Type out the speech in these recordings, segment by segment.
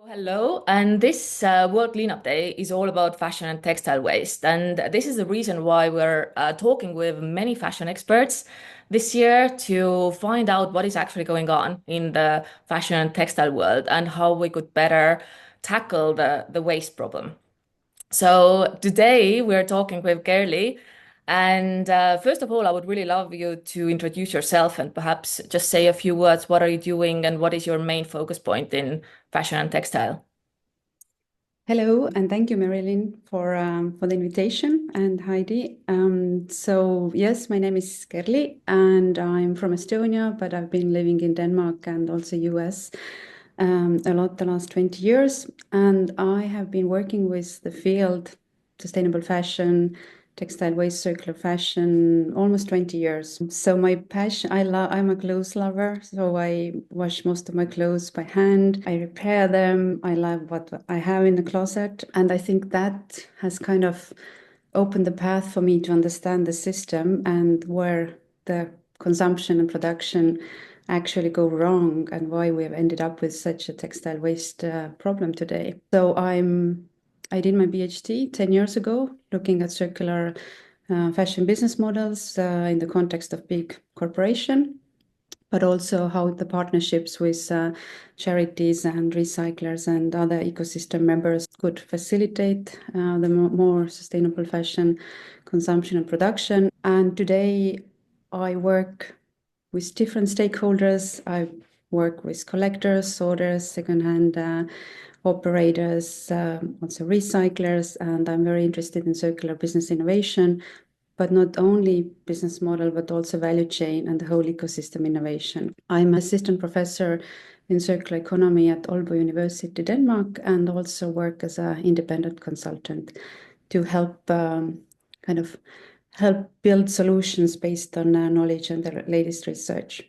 Hello, and this World Cleanup Day is all about fashion and textile waste. And this is the reason why we're talking with many fashion experts this year to find out what is actually going on in the fashion and textile world and how we could better tackle the waste problem. So today we're talking with Kerli. And first of all, I would really love you to introduce yourself and perhaps just say a few words. What are you doing and what is your main focus point in fashion and textile? Hello, and thank you, Marilyn, for the invitation, and Heidi. So yes, my name is Kerli, and I'm from Estonia, but I've been living in Denmark and also US a lot the last 20 years. And I have been working with the field, sustainable fashion, textile waste, circular fashion, almost 20 years. So my passion, I'm a clothes lover, so I wash most of my clothes by hand. I repair them. I love what I have in the closet. And I think that has kind of opened the path for me to understand the system and where the consumption and production actually go wrong and why we have ended up with such a textile waste problem today. So I did my PhD 10 years ago, looking at circular fashion business models in the context of big corporation, but also how the partnerships with charities and recyclers and other ecosystem members could facilitate the more sustainable fashion consumption and production. And today I work with different stakeholders. I work with collectors, sorters, secondhand operators, also recyclers, and I'm very interested in circular business innovation, but not only business model, but also value chain and the whole ecosystem innovation. I'm assistant professor in circular economy at Aalborg University, Denmark, and also work as an independent consultant to help help build solutions based on knowledge and the latest research.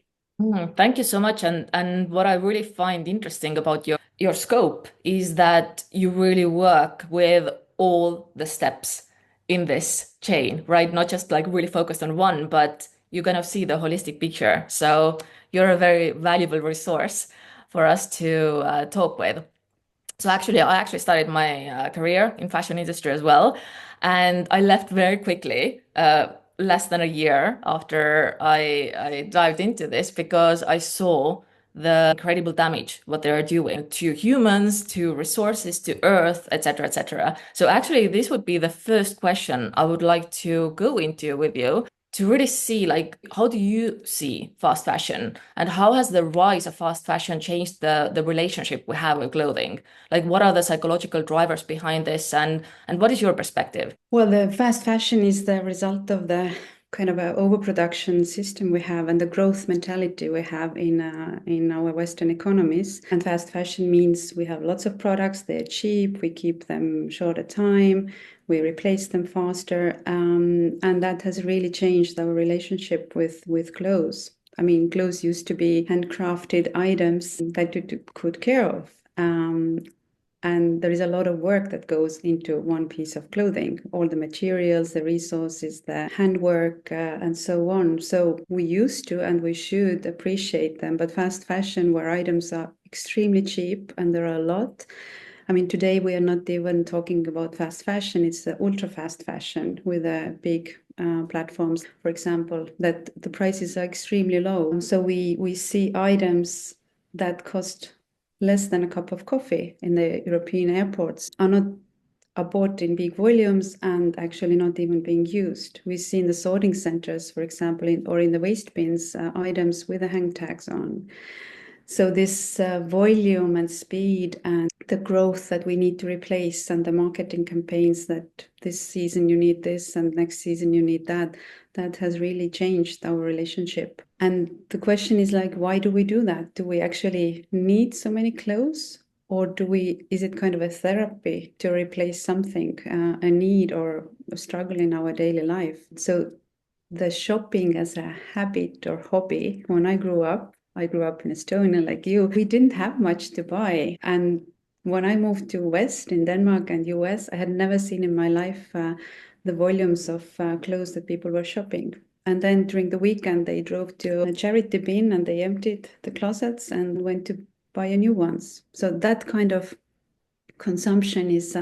Thank you so much. And what I really find interesting about your scope is that you really work with all the steps in this chain, right? Not just like really focused on one, but you kind of see the holistic picture. So you're a very valuable resource for us to talk with. So actually, I actually started my career in fashion industry as well, and I left very quickly, less than a year after I dived into this because I saw the incredible damage what they are doing to humans, to resources, to earth, etc., etc. So actually, this would be the first question I would like to go into with you to really see like how do you see fast fashion and how has the rise of fast fashion changed the relationship we have with clothing? Like what are the psychological drivers behind this and what is your perspective? Well, the fast fashion is the result of the kind of a overproduction system we have and the growth mentality we have in our Western economies. And fast fashion means we have lots of products, they're cheap, we keep them shorter time, we replace them faster, and that has really changed our relationship with clothes. I mean, clothes used to be handcrafted items that you could care of. And there is a lot of work that goes into one piece of clothing, all the materials, the resources, the handwork, and so on. So we used to and we should appreciate them. But fast fashion, where items are extremely cheap and there are a lot. I mean, today we are not even talking about fast fashion, it's the ultra fast fashion with big platforms, for example, that the prices are extremely low. So we see items that cost less than a cup of coffee in the European airports are bought in big volumes and actually not even being used. We see in the sorting centers, for example, or in the waste bins, items with the hang tags on. So this volume and speed and the growth that we need to replace and the marketing campaigns that this season you need this and next season you need that, that has really changed our relationship. And the question is like, why do we do that? Do we actually need so many clothes? Or is it kind of a therapy to replace something, a need or a struggle in our daily life? So the shopping as a habit or hobby, when I grew up in Estonia like you, we didn't have much to buy. And when I moved to West in Denmark and US, I had never seen in my life the volumes of clothes that people were shopping. And then during the weekend, they drove to a charity bin and they emptied the closets and went to buy new ones. So that kind of Consumption is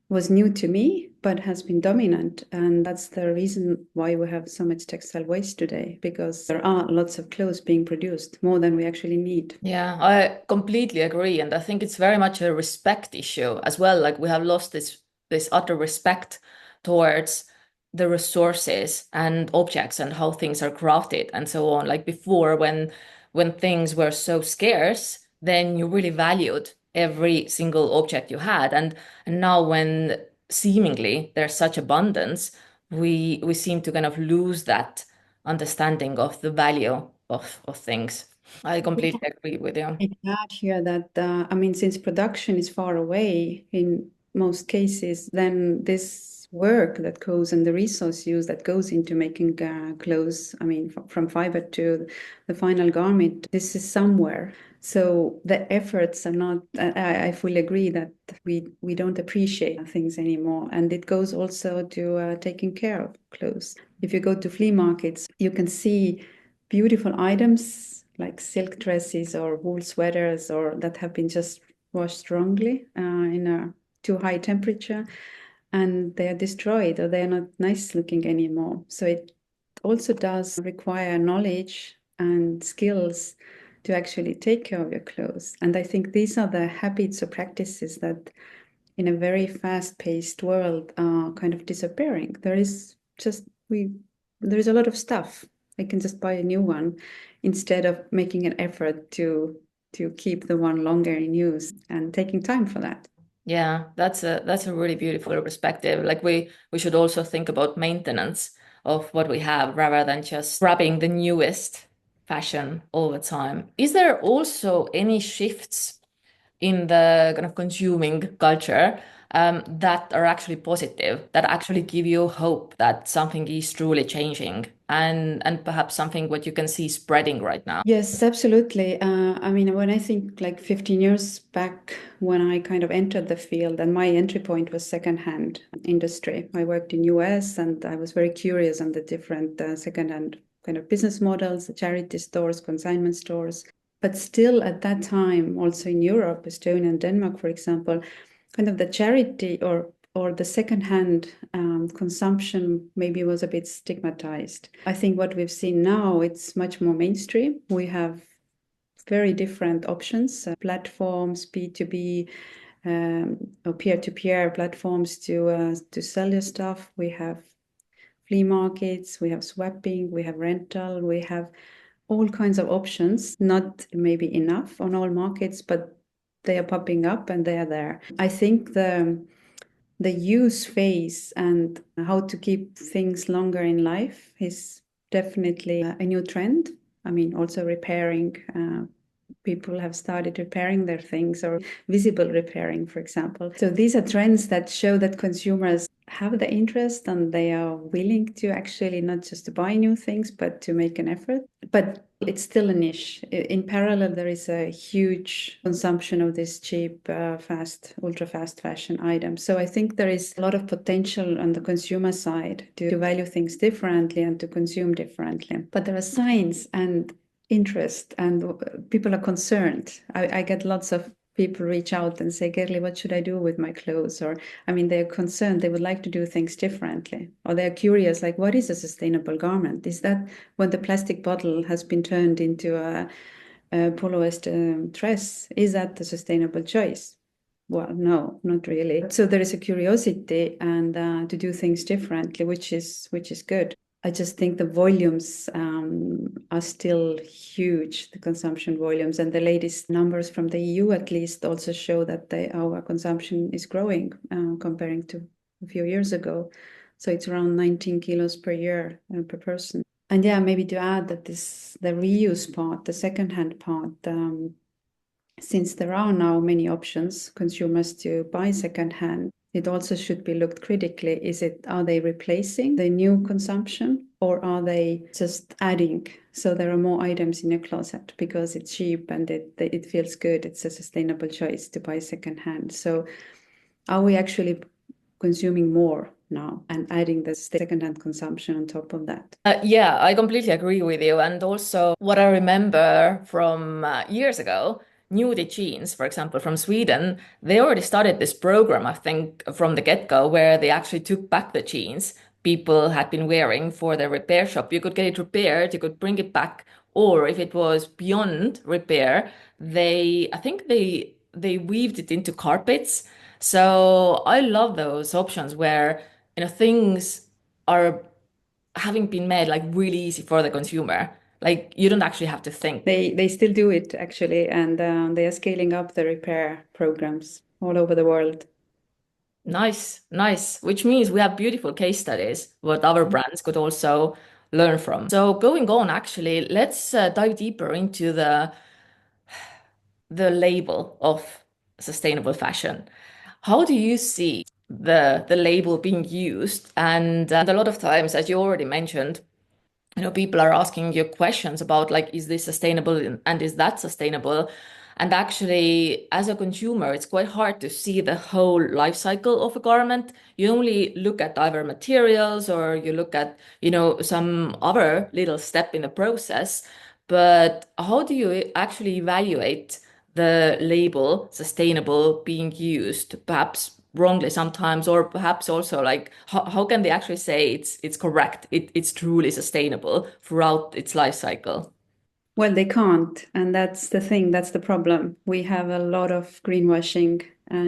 was new to me, but has been dominant. And that's the reason why we have so much textile waste today, because there are lots of clothes being produced, more than we actually need. Yeah, I completely agree. And I think it's very much a respect issue as well. Like we have lost this utter respect towards the resources and objects and how things are crafted and so on. Like before, when things were so scarce, then you really valued every single object you had. And now when seemingly there's such abundance, we seem to kind of lose that understanding of the value of things. I completely agree with you. I add here that, I mean, since production is far away in most cases, then this work that goes and the resource use that goes into making clothes, I mean, from fiber to the final garment, this is somewhere. So the efforts are not, I fully agree that we don't appreciate things anymore. And it goes also to taking care of clothes. If you go to flea markets, you can see beautiful items like silk dresses or wool sweaters or that have been just washed wrongly in a too high temperature, and they are destroyed or they are not nice looking anymore. So it also does require knowledge and skills to actually take care of your clothes. And I think these are the habits or practices that in a very fast-paced world are kind of disappearing. There is a lot of stuff. I can just buy a new one instead of making an effort to keep the one longer in use and taking time for that. Yeah, that's a really beautiful perspective. Like we should also think about maintenance of what we have rather than just grabbing the newest fashion all the time. Is there also any shifts in the kind of consuming culture that are actually positive, that actually give you hope that something is truly changing and perhaps something what you can see spreading right now? Yes, absolutely. I mean, when I think like 15 years back, when I kind of entered the field, and my entry point was secondhand industry. I worked in US, and I was very curious on the different secondhand kind of business models, the charity stores, consignment stores. But still, at that time, also in Europe, Estonia and Denmark, for example, kind of the charity or the secondhand consumption maybe was a bit stigmatized. I think what we've seen now, it's much more mainstream. We have very different options, platforms, B2B, or peer-to-peer platforms to sell your stuff. We have flea markets, we have swapping, we have rental, we have all kinds of options, not maybe enough on all markets, but they are popping up and they are there. I think the use phase and how to keep things longer in life is definitely a new trend. I mean, also repairing. People have started repairing their things or visible repairing, for example. So these are trends that show that consumers have the interest and they are willing to actually not just to buy new things, but to make an effort. But it's still a niche. In parallel, there is a huge consumption of this cheap, fast, ultra fast fashion items. So I think there is a lot of potential on the consumer side to value things differently and to consume differently. But there are signs and interest, and people are concerned. I get lots of people reach out and say, Kerli, what should I do with my clothes? Or, I mean, they're concerned, they would like to do things differently. Or they're curious, like, what is a sustainable garment? Is that when the plastic bottle has been turned into a polyester dress? Is that a sustainable choice? Well, no, not really. So there is a curiosity and to do things differently, which is good. I just think the volumes are still huge, the consumption volumes, and the latest numbers from the EU at least also show that our consumption is growing comparing to a few years ago. So it's around 19 kilos per year per person. And yeah, maybe to add that the reuse part, the secondhand part, since there are now many options consumers to buy secondhand, it also should be looked critically. Are they replacing the new consumption or are they just adding? So there are more items in your closet because it's cheap and it feels good. It's a sustainable choice to buy secondhand. So are we actually consuming more now and adding the secondhand consumption on top of that? Yeah, I completely agree with you. And also, what I remember from years ago nudie jeans, for example, from Sweden, they already started this program, I think, from the get-go, where they actually took back the jeans people had been wearing for their repair shop. You could get it repaired, you could bring it back, or if it was beyond repair, I think they weaved it into carpets. So I love those options where, things are having been made like really easy for the consumer. Like you don't actually have to think. They still do it actually, and they are scaling up the repair programs all over the world. Nice, nice. Which means we have beautiful case studies what other brands could also learn from. So going on, actually, let's dive deeper into the label of sustainable fashion. How do you see the label being used? And a lot of times, as you already mentioned, people are asking you questions about like, is this sustainable and is that sustainable? And actually, as a consumer, it's quite hard to see the whole life cycle of a garment. You only look at either materials or you look at, some other little step in the process. But how do you actually evaluate the label sustainable being used? Perhaps wrongly sometimes, or perhaps also like how can they actually say it's correct, it's truly sustainable throughout its life cycle? Well, they can't, and that's the thing, that's the problem. We have a lot of greenwashing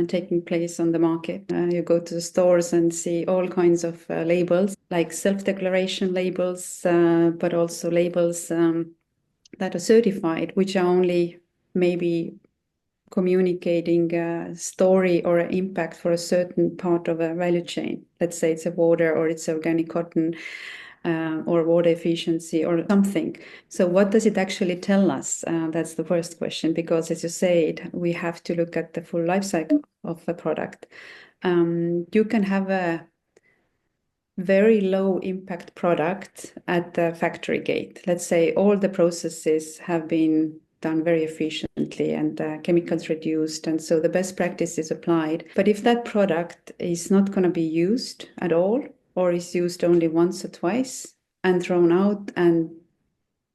taking place on the market. You go to the stores and see all kinds of labels, like self-declaration labels, but also labels that are certified, which are only maybe communicating a story or an impact for a certain part of a value chain. Let's say it's a water or it's organic cotton or water efficiency or something. So what does it actually tell us? That's the first question, because as you said, we have to look at the full life cycle of a product. You can have a very low impact product at the factory gate. Let's say all the processes have been done very efficiently and chemicals reduced, and so the best practice is applied. But if that product is not going to be used at all, or is used only once or twice and thrown out and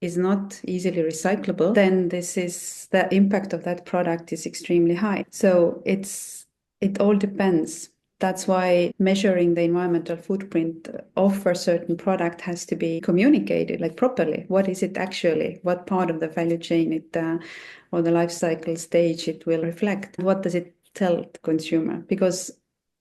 is not easily recyclable, then the impact of that product is extremely high. So it all depends. That's why measuring the environmental footprint of a certain product has to be communicated like properly. What is it actually? What part of the value chain or the life cycle stage it will reflect? What does it tell the consumer? Because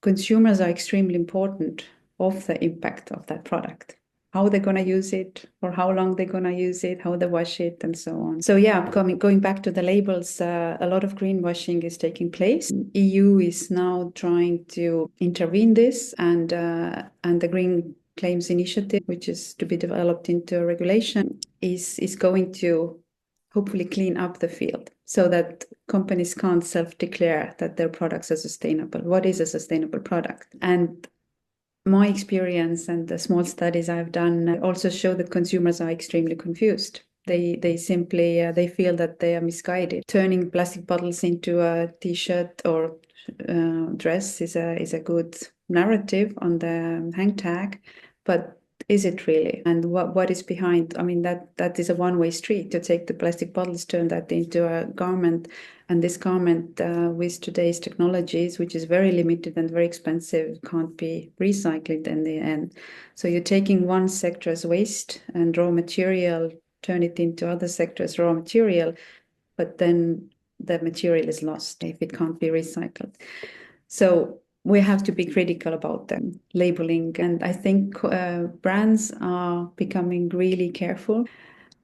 consumers are extremely important of the impact of that product. How they're going to use it, or how long they're going to use it, how they wash it, and so on. So yeah, going back to the labels, a lot of greenwashing is taking place. EU is now trying to intervene this, and the Green Claims Initiative, which is to be developed into a regulation, is going to hopefully clean up the field so that companies can't self-declare that their products are sustainable. What is a sustainable product? And my experience and the small studies I've done also show that consumers are extremely confused. They simply they feel that they are misguided. Turning plastic bottles into a T-shirt or dress is a good narrative on the hang tag, but is it really? And what is behind? I mean, that is a one-way street. To take the plastic bottles, turn that into a garment, and this garment with today's technologies, which is very limited and very expensive, can't be recycled in the end. So you're taking one sector as waste and raw material, turn it into other sectors raw material, but then the material is lost if it can't be recycled. So we have to be critical about them labeling, and I think brands are becoming really careful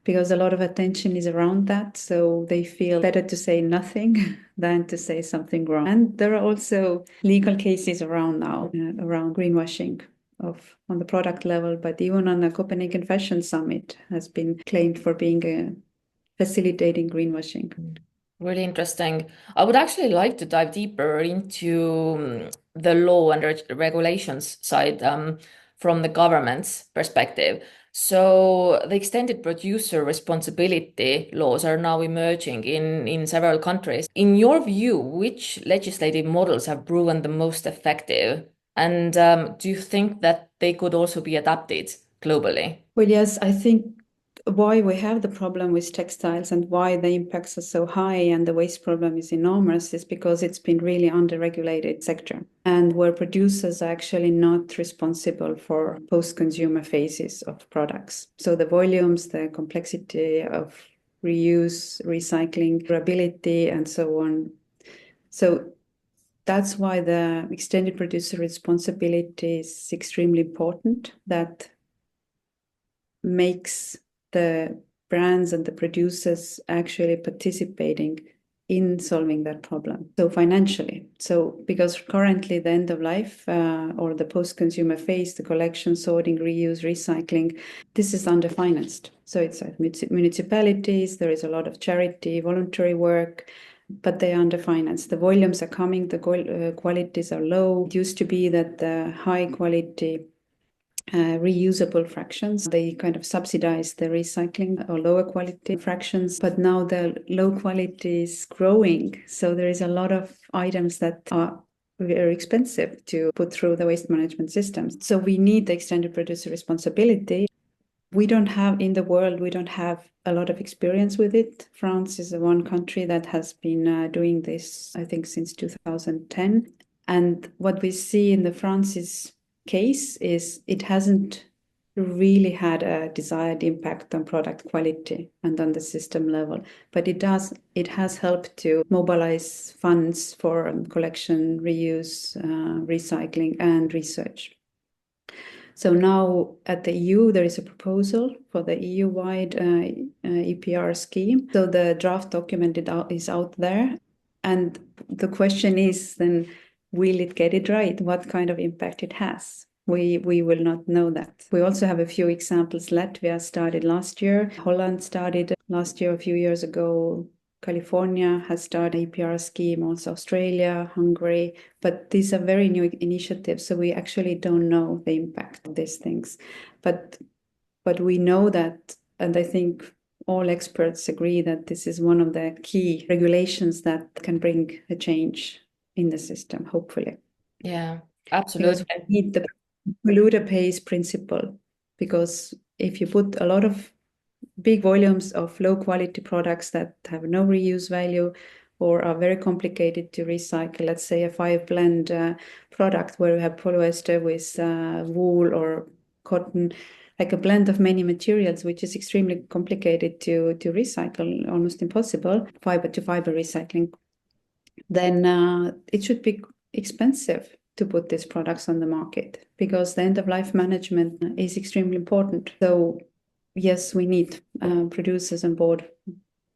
because a lot of attention is around that, so they feel better to say nothing than to say something wrong. And there are also legal cases around now around greenwashing on the product level, but even on the Copenhagen Fashion Summit has been claimed for being facilitating greenwashing. Really interesting. I would actually like to dive deeper into the law and regulations side, from the government's perspective. So the extended producer responsibility laws are now emerging in several countries. In your view, which legislative models have proven the most effective? And do you think that they could also be adapted globally? Well, yes, I think why we have the problem with textiles and why the impacts are so high and the waste problem is enormous is because it's been really under-regulated sector, and where producers are actually not responsible for post-consumer phases of products. So the volumes, the complexity of reuse, recycling, durability, and so on. So that's why the extended producer responsibility is extremely important. That makes the brands and the producers actually participating in solving that problem. So financially, because currently the end of life or the post-consumer phase, the collection, sorting, reuse, recycling, this is underfinanced. So it's like municipalities, there is a lot of charity, voluntary work, but they are underfinanced. The volumes are coming, the qualities are low. It used to be that the high quality reusable fractions, they kind of subsidize the recycling or lower quality fractions, but now the low quality is growing. So there is a lot of items that are very expensive to put through the waste management systems. So we need the extended producer responsibility. We don't have in the world, we don't have a lot of experience with it. France is the one country that has been doing this, I think, since 2010. And what we see in the France's case is it hasn't really had a desired impact on product quality and on the system level, but it has helped to mobilize funds for collection, reuse, recycling, and research. So now at the EU, there is a proposal for the EU-wide EPR scheme. So the draft document is out there. And the question is then, will it get it right? What kind of impact it has? We will not know that. We also have a few examples. Latvia started last year. Holland started last year, a few years ago. California has started an EPR scheme, also Australia, Hungary, but these are very new initiatives, so we actually don't know the impact of these things. But we know that, and I think all experts agree that this is one of the key regulations that can bring a change in the system, hopefully. Yeah, Because absolutely. we need the polluter pays principle, because if you put a lot of big volumes of low quality products that have no reuse value or are very complicated to recycle, let's say a 5-blend product where we have polyester with wool or cotton, like a blend of many materials, which is extremely complicated to recycle, almost impossible, fiber to fiber recycling, then it should be expensive to put these products on the market, because the end of life management is extremely important. So yes, we need producers on board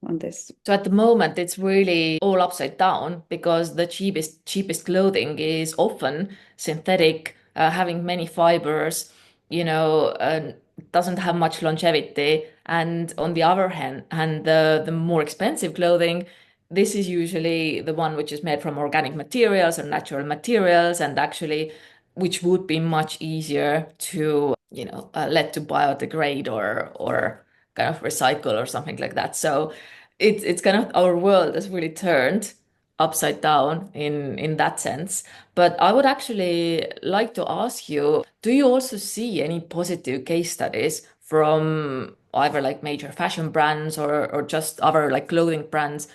on this. So at the moment, it's really all upside down because the cheapest clothing is often synthetic, having many fibers, doesn't have much longevity. And on the other hand, the more expensive clothing, this is usually the one which is made from organic materials or natural materials, and actually, which would be much easier to, let to biodegrade or kind of recycle or something like that. So it's kind of our world has really turned upside down in that sense. But I would actually like to ask you, do you also see any positive case studies from either like major fashion brands or just other like clothing brands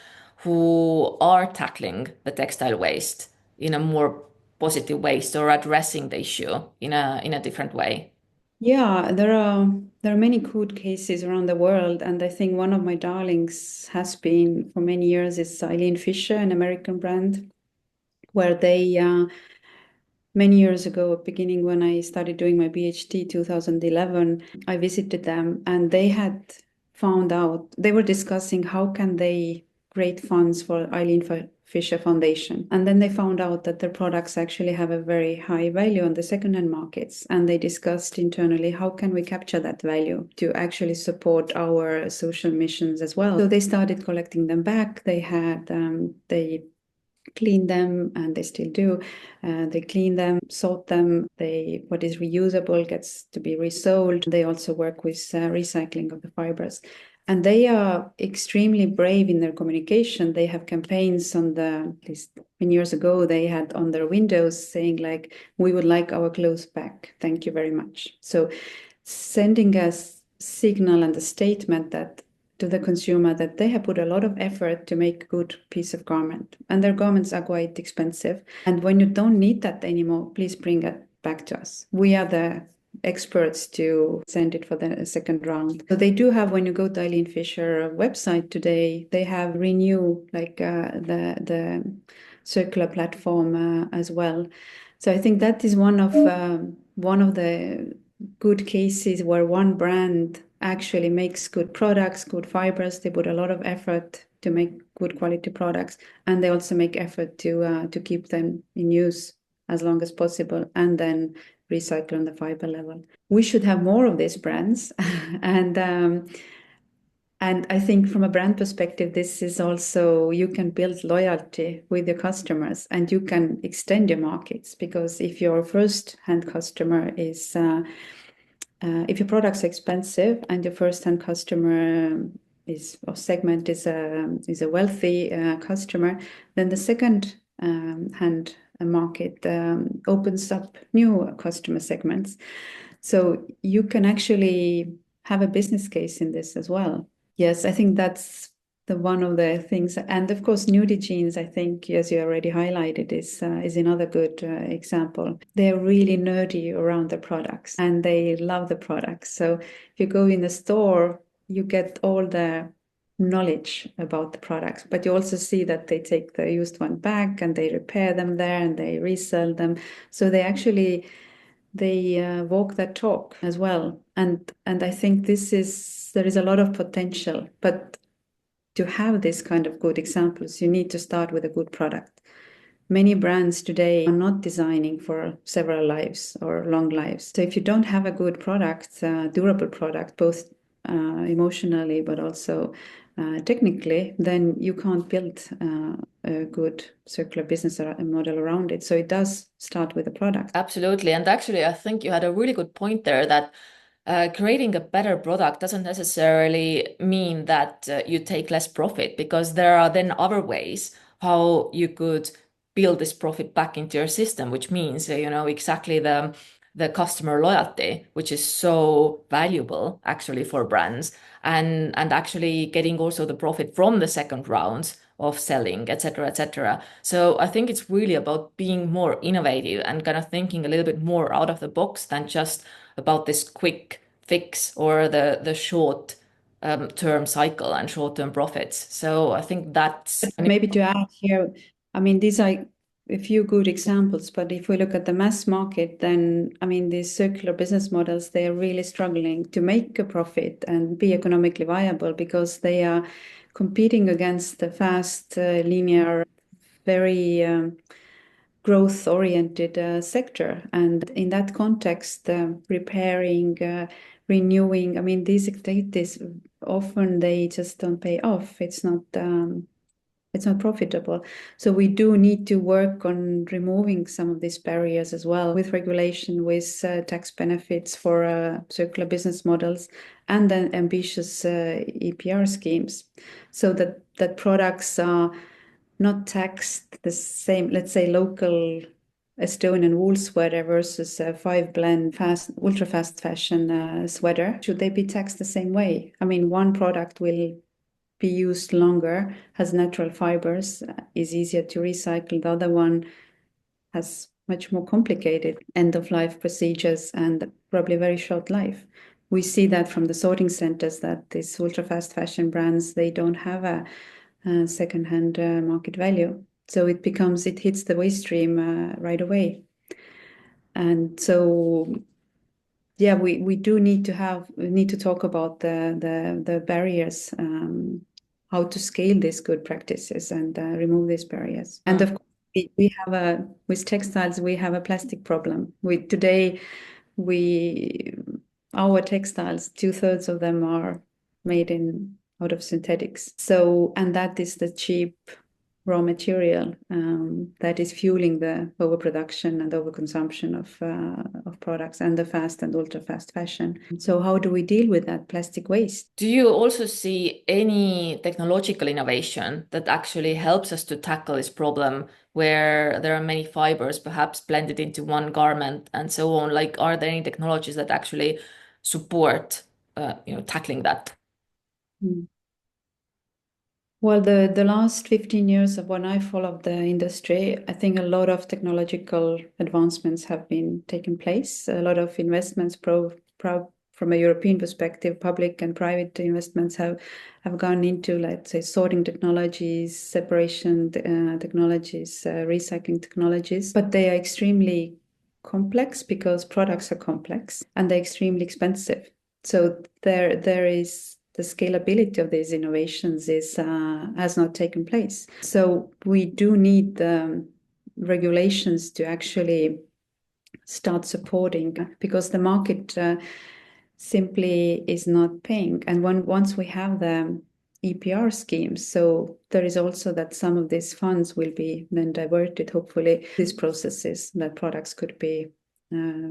who are tackling the textile waste in a more positive ways or addressing the issue in a different way? Yeah, there are many good cases around the world, and I think one of my darlings has been for many years is Eileen Fisher, an American brand, where they many years ago, beginning when I started doing my PhD, 2011, I visited them, and they had found out, they were discussing how can they create funds for Eileen Fisher Foundation. And then they found out that their products actually have a very high value on the secondhand markets. And they discussed internally, how can we capture that value to actually support our social missions as well? So they started collecting them back. They clean them, and they still do. They clean them, sort them. What is reusable gets to be resold. They also work with recycling of the fibers. And they are extremely brave in their communication. They have campaigns at least many years ago, they had on their windows saying like, we would like our clothes back. Thank you very much. So sending us signal and the statement that to the consumer that they have put a lot of effort to make a good piece of garment, and their garments are quite expensive. And when you don't need that anymore, please bring it back to us. We are the experts to send it for the second round. So they do have, when you go to Eileen Fisher website today, they have Renew, like the circular platform as well. So I think that is one of the good cases where one brand actually makes good products, good fibers. They put a lot of effort to make good quality products, and they also make effort to keep them in use as long as possible, and then recycle on the fiber level. We should have more of these brands, and I think from a brand perspective, this is also, you can build loyalty with your customers and you can extend your markets, because if your first-hand customer is, if your product's expensive and your first-hand customer is, or segment is a wealthy customer, then the second-hand market opens up new customer segments. So you can actually have a business case in this as well. Yes, I think that's one of the things. And of course, nudie jeans, I think, as you already highlighted, is another good example. They're really nerdy around the products and they love the products. So if you go in the store, you get all the knowledge about the products, but you also see that they take the used one back and they repair them there and they resell them. So they actually walk that talk as well. And I think there is a lot of potential, but to have this kind of good examples, you need to start with a good product. Many brands today are not designing for several lives or long lives. So if you don't have a good product, durable product, both emotionally but also technically, then you can't build a good circular business model around it. So it does start with a product. Absolutely. And actually, I think you had a really good point there that creating a better product doesn't necessarily mean that you take less profit, because there are then other ways how you could build this profit back into your system, which means, exactly the customer loyalty, which is so valuable actually for brands, and actually getting also the profit from the second rounds of selling, etc., etc. So I think it's really about being more innovative and kind of thinking a little bit more out of the box than just about this quick fix or the short term cycle and short term profits. So I think that's maybe to add here, I mean, these are a few good examples, but if we look at the mass market, then I mean, these circular business models, they are really struggling to make a profit and be economically viable, because they are competing against the fast, linear, very growth-oriented sector. And in that context, repairing, renewing, I mean, these activities, often they just don't pay off. It's not profitable. So we do need to work on removing some of these barriers as well, with regulation, with tax benefits for circular business models, and then ambitious EPR schemes, so that products are not taxed the same. Let's say local Estonian wool sweater versus a 5-blend ultra fast fashion sweater. Should they be taxed the same way? I mean, one product will be used longer, has natural fibers, is easier to recycle. The other one has much more complicated end-of-life procedures and probably very short life. We see that from the sorting centers, that these ultra-fast fashion brands, they don't have a second-hand market value. So it hits the waste stream right away. And so yeah, we do need to talk about the barriers, how to scale these good practices and remove these barriers. And of course, we have with textiles, we have a plastic problem. Today, our textiles, 2/3 of them are made out of synthetics. So, and that is the cheap raw material that is fueling the overproduction and overconsumption of products and the fast and ultra fast fashion. So how do we deal with that plastic waste? Do you also see any technological innovation that actually helps us to tackle this problem, where there are many fibers perhaps blended into one garment and so on? Like, are there any technologies that actually support tackling that? Mm. Well, the last 15 years of when I followed the industry, I think a lot of technological advancements have been taking place. A lot of investments, from a European perspective, public and private investments have gone into, let's say, sorting technologies, separation technologies, recycling technologies. But they are extremely complex because products are complex and they're extremely expensive. So there is the scalability of these innovations has not taken place. So we do need the regulations to actually start supporting because the market simply is not paying. And once we have the EPR schemes, so there is also that some of these funds will be then diverted, hopefully, these processes that products could be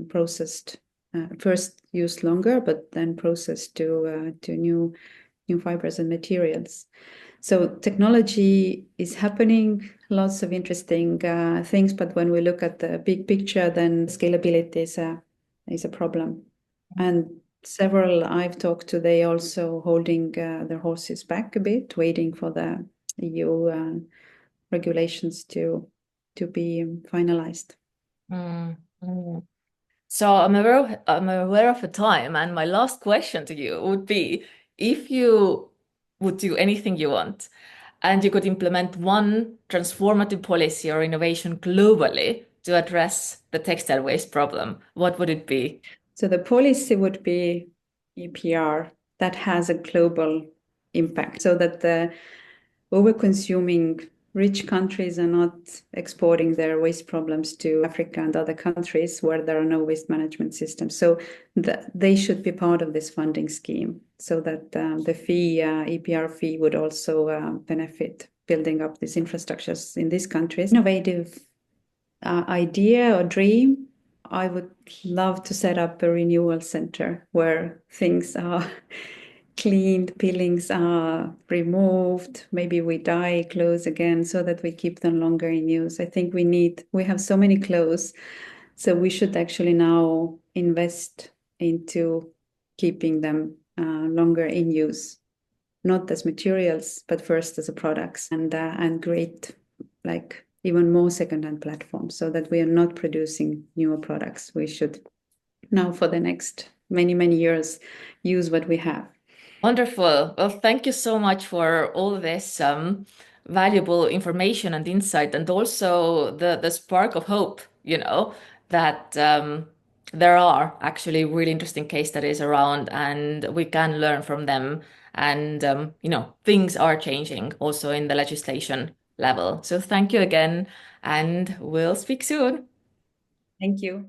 processed first used longer, but then processed to new fibers and materials. So technology is happening, lots of interesting things, but when we look at the big picture, then scalability is a problem. And several I've talked to, they also holding their horses back a bit, waiting for the EU regulations to be finalized. Mm, mm. So I'm aware of the time, and my last question to you would be if you would do anything you want and you could implement one transformative policy or innovation globally to address the textile waste problem, what would it be? So the policy would be EPR that has a global impact so that the over-consuming rich countries are not exporting their waste problems to Africa and other countries where there are no waste management systems. So they should be part of this funding scheme so that the fee, EPR fee, would also benefit building up these infrastructures in these countries. Innovative idea or dream, I would love to set up a renewal center where things are cleaned, peelings are removed, maybe we dye clothes again so that we keep them longer in use. I think we have so many clothes, so we should actually now invest into keeping them longer in use, not as materials, but first as a products and create like even more second-hand platforms so that we are not producing newer products. We should now for the next many, many years use what we have. Wonderful. Well, thank you so much for all this valuable information and insight, and also the spark of hope, that there are actually really interesting case studies around, and we can learn from them. And things are changing also in the legislation level. So thank you again, and we'll speak soon. Thank you.